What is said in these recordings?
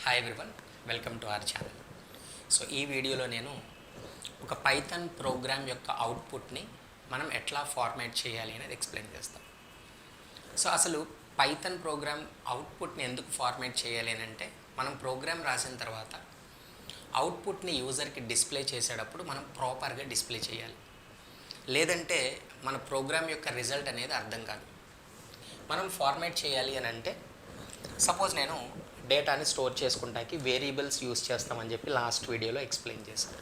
Hi everyone, welcome to our channel. So ఈ వీడియోలో నేను ఒక పైథాన్ ప్రోగ్రామ్ యొక్క అవుట్పుట్ని మనం ఎట్లా ఫార్మాట్ చేయాలి అనేది ఎక్స్ప్లెయిన్ చేస్తాం. సో అసలు పైథాన్ ప్రోగ్రామ్ అవుట్పుట్ని ఎందుకు ఫార్మాట్ చేయాలి అని అంటే, మనం ప్రోగ్రామ్ రాసిన తర్వాత అవుట్పుట్ని యూజర్కి డిస్ప్లే చేసేటప్పుడు మనం ప్రాపర్గా డిస్ప్లే చేయాలి. లేదంటే మన ప్రోగ్రామ్ యొక్క రిజల్ట్ అనేది అర్థం కాదు. మనం ఫార్మాట్ చేయాలి అని అంటే, సపోజ్ నేను డేటాని స్టోర్ చేసుకుంటానికి వేరియబుల్స్ యూస్ చేస్తామని చెప్పి లాస్ట్ వీడియోలో ఎక్స్ప్లెయిన్ చేశాను.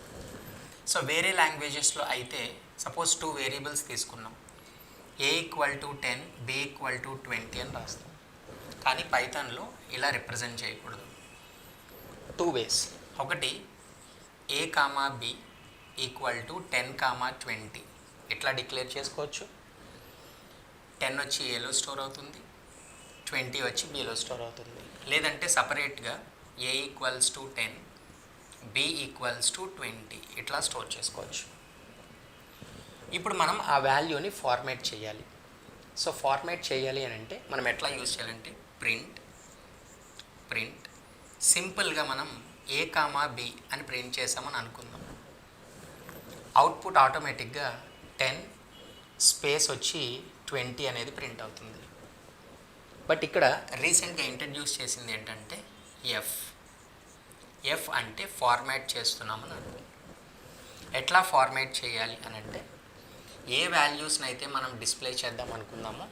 సో వేరే లాంగ్వేజెస్లో అయితే సపోజ్ 2 వేరియబుల్స్ తీసుకున్నాం, a = 10, b = 20 అని రాస్తాం. కానీ పైథాన్లో ఇలా రిప్రజెంట్ చేయకూడదు. 2 వేస్. ఒకటి a, b = 10, 20 ఇట్లా డిక్లేర్ చేసుకోవచ్చు. 10 వచ్చి ఏలో స్టోర్ అవుతుంది, 20 వచ్చి బీలో స్టోర్ అవుతుంది. లేదంటే సపరేట్గా a = 10, b = 20 ఇట్లా స్టోర్ చేసుకోవచ్చు. ఇప్పుడు మనం ఆ వాల్యూని ఫార్మాట్ చేయాలి. సో ఫార్మాట్ చేయాలి అని అంటే మనం ఎట్లా యూజ్ చేయాలంటే ప్రింట్ సింపుల్గా మనం a, b అని ప్రింట్ చేసామని అనుకుందాం. అవుట్పుట్ ఆటోమేటిక్గా 10 స్పేస్ వచ్చి 20 అనేది ప్రింట్ అవుతుంది. బట్ ఇక్కడ రీసెంట్గా ఇంట్రడ్యూస్ చేసింది ఏంటంటే ఎఫ్ అంటే ఫార్మాట్ చేస్తున్నామని అర్థం. ఎట్లా ఫార్మాట్ చేయాలి అని అంటే, ఏ వాల్యూస్ని అయితే మనం డిస్ప్లే చేద్దాం అనుకుందామో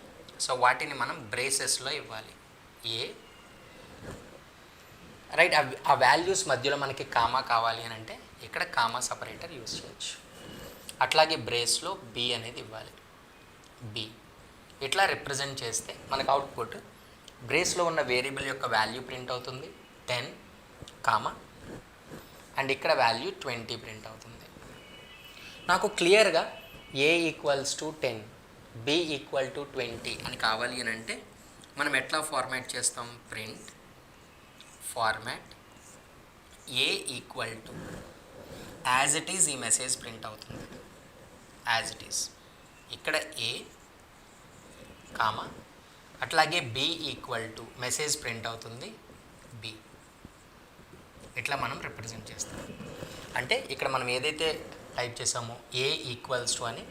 సో వాటిని మనం బ్రేసెస్లో ఇవ్వాలి. రైట్, ఆ వాల్యూస్ మధ్యలో మనకి కామా కావాలి అని అంటే ఇక్కడ కామా సపరేటర్ యూజ్ చేయొచ్చు. అట్లాగే బ్రేస్లో బి అనేది ఇవ్వాలి. బి ఇట్లా రిప్రజెంట్ చేస్తే మనకు అవుట్పుట్ బ్రేస్లో ఉన్న వేరియబుల్ యొక్క వాల్యూ ప్రింట్ అవుతుంది 10, అండ్ ఇక్కడ వాల్యూ 20 ప్రింట్ అవుతుంది. నాకు క్లియర్గా a = 10, b = 20 అని కావాలి అని అంటే మనం ఎట్లా ఫార్మాట్ చేస్తాం? Print format a = as it is ఈ మెసేజ్ ప్రింట్ అవుతుంది. యాజ్ ఇట్ ఈజ్ ఇక్కడ a, అట్లాగే b = మెసేజ్ ప్రింట్ అవుతుంది b. ఇట్లా మనం రిప్రజెంట్ చేస్తాం. అంటే ఇక్కడ మనం ఏదైతే టైప్ చేసామో a = అని,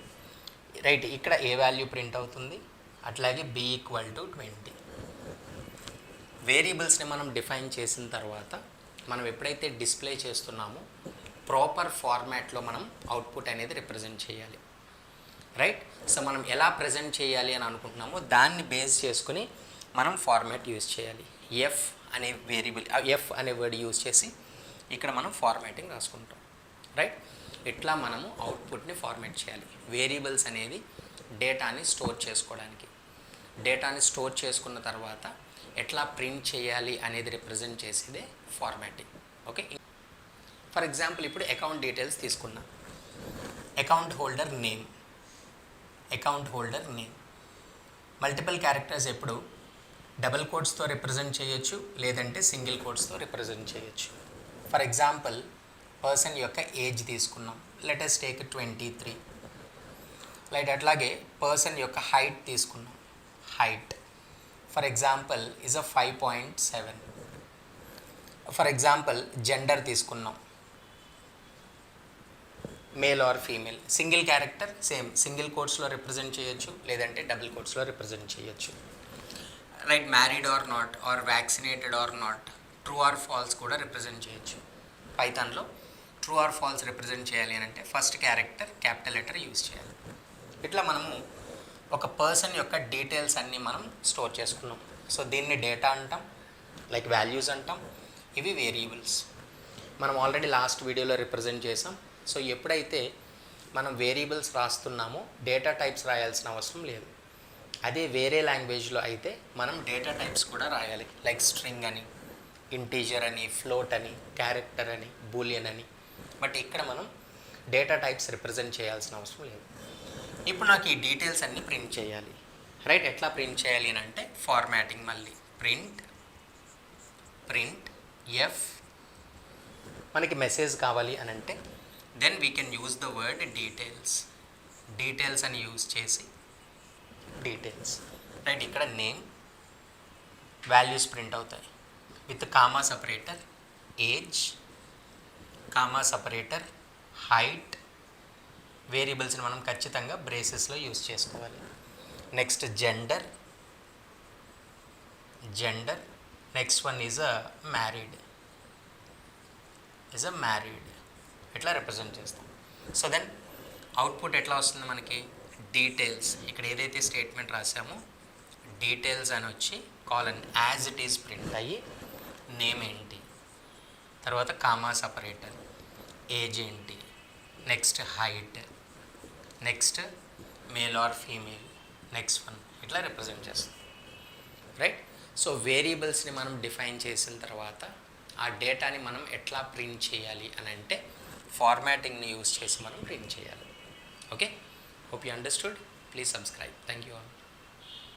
రైట్, ఇక్కడ ఏ వాల్యూ ప్రింట్ అవుతుంది, అట్లాగే b = 20. వేరియబుల్స్ని మనం డిఫైన్ చేసిన తర్వాత మనం ఎప్పుడైతే డిస్ప్లే చేస్తున్నామో ప్రాపర్ ఫార్మాట్లో మనం అవుట్పుట్ అనేది రిప్రజెంట్ చేయాలి. రైట్, సో మనం ఎలా ప్రజెంట్ చేయాలి అని అనుకుంటున్నామో దాన్ని బేస్ చేసుకుని మనం ఫార్మాట్ యూజ్ చేయాలి. ఎఫ్ అనే వేరియబుల్, ఎఫ్ అనే వర్డ్ యూజ్ చేసి ఇక్కడ మనం ఫార్మాటింగ్ రాసుకుంటాం. రైట్, ఇట్లా మనము అవుట్పుట్ని ఫార్మాట్ చేయాలి. వేరియబుల్స్ అనేది డేటాని స్టోర్ చేసుకోవడానికి, డేటాని స్టోర్ చేసుకున్న తర్వాత ఎట్లా ప్రింట్ చేయాలి అనేది రిప్రజెంట్ చేసేదే ఫార్మాటింగ్. ఓకే, ఫర్ ఎగ్జాంపుల్ ఇప్పుడు అకౌంట్ డీటెయిల్స్ తీసుకున్నా. Account holder name multiple characters ఎప్పుడు డబుల్ కోట్స్తో రిప్రజెంట్ చేయొచ్చు, లేదంటే సింగిల్ కోట్స్తో రిప్రజెంట్ చేయొచ్చు. ఫర్ ఎగ్జాంపుల్ పర్సన్ యొక్క ఏజ్ తీసుకున్నాం, లెట్ us టేక్ 23. రైట్, అట్లాగే పర్సన్ యొక్క హైట్ తీసుకున్నాం, height for example is 5.7. For example gender తీసుకున్నాం, male or female. Single character same single కోట్స్లో రిప్రజెంట్ చేయొచ్చు, లేదంటే డబుల్ కోట్స్లో రిప్రజెంట్ చేయొచ్చు. Right, married are not, or vaccinated or not, true or false కూడా రిప్రజెంట్ చేయొచ్చు. పైథాన్లో ట్రూ ఆర్ ఫాల్స్ రిప్రజెంట్ చేయాలి అని అంటే first character capital letter use చేయాలి. ఇట్లా మనము ఒక పర్సన్ యొక్క డీటెయిల్స్ అన్నీ మనం స్టోర్ చేసుకున్నాం. సో దీన్ని డేటా అంటాం, లైక్ వాల్యూస్ అంటాం. ఇవి వేరియబుల్స్ మనం ఆల్రెడీ లాస్ట్ వీడియోలో రిప్రజెంట్ చేసాం. సో ఎప్పుడైతే మనం వేరియబుల్స్ రాస్తున్నామో డేటా టైప్స్ రాయాల్సిన అవసరం లేదు. అదే వేరే లాంగ్వేజ్లో అయితే మనం డేటా టైప్స్ కూడా రాయాలి, లైక్ స్ట్రింగ్ అని, ఇంటీజర్ అని, ఫ్లోట్ అని, క్యారెక్టర్ అని, బూలియన్ అని. బట్ ఇక్కడ మనం డేటా టైప్స్ రిప్రజెంట్ చేయాల్సిన అవసరం లేదు. ఇప్పుడు నాకు ఈ డీటెయిల్స్ అన్నీ ప్రింట్ చేయాలి. రైట్, ఎట్లా ప్రింట్ చేయాలి అని అంటే ఫార్మాటింగ్, మళ్ళీ ప్రింట్ ఎఫ్. మనకి మెసేజ్ కావాలి అని అంటే then we can use the word details అని యూజ్ చేసి డీటెయిల్స్. రైట్, ఇక్కడ నేమ్ వాల్యూస్ ప్రింట్ అవుతాయి. With comma separator age, comma separator height, వేరియబుల్స్ని మనం ఖచ్చితంగా బ్రేసెస్లో యూజ్ చేసుకోవాలి. Next gender, next one is a married, ఇట్లా రిప్రజెంట్ చేస్తాం. సో దెన్ అవుట్పుట్ ఎట్లా వస్తుంది మనకి, డీటెయిల్స్, ఇక్కడ ఏదైతే స్టేట్మెంట్ రాసామో డీటెయిల్స్ అని వచ్చి colon as it is print అయ్యి నేమ్ ఏంటి, తర్వాత కామా సపరేటర్, ఏజ్ ఏంటి, next height, next male or female, next one, ఇట్లా రిప్రజెంట్ చేస్తాం. రైట్. సో వేరియబుల్స్ని మనం డిఫైన్ చేసిన తర్వాత ఆ డేటాని మనం ఎట్లా ప్రింట్ చేయాలి అని అంటే ఫార్మాటింగ్ని యూజ్ చేసి మనం ప్రింట్ చేయాలి. Okay, hope you understood. Please subscribe. Thank you all.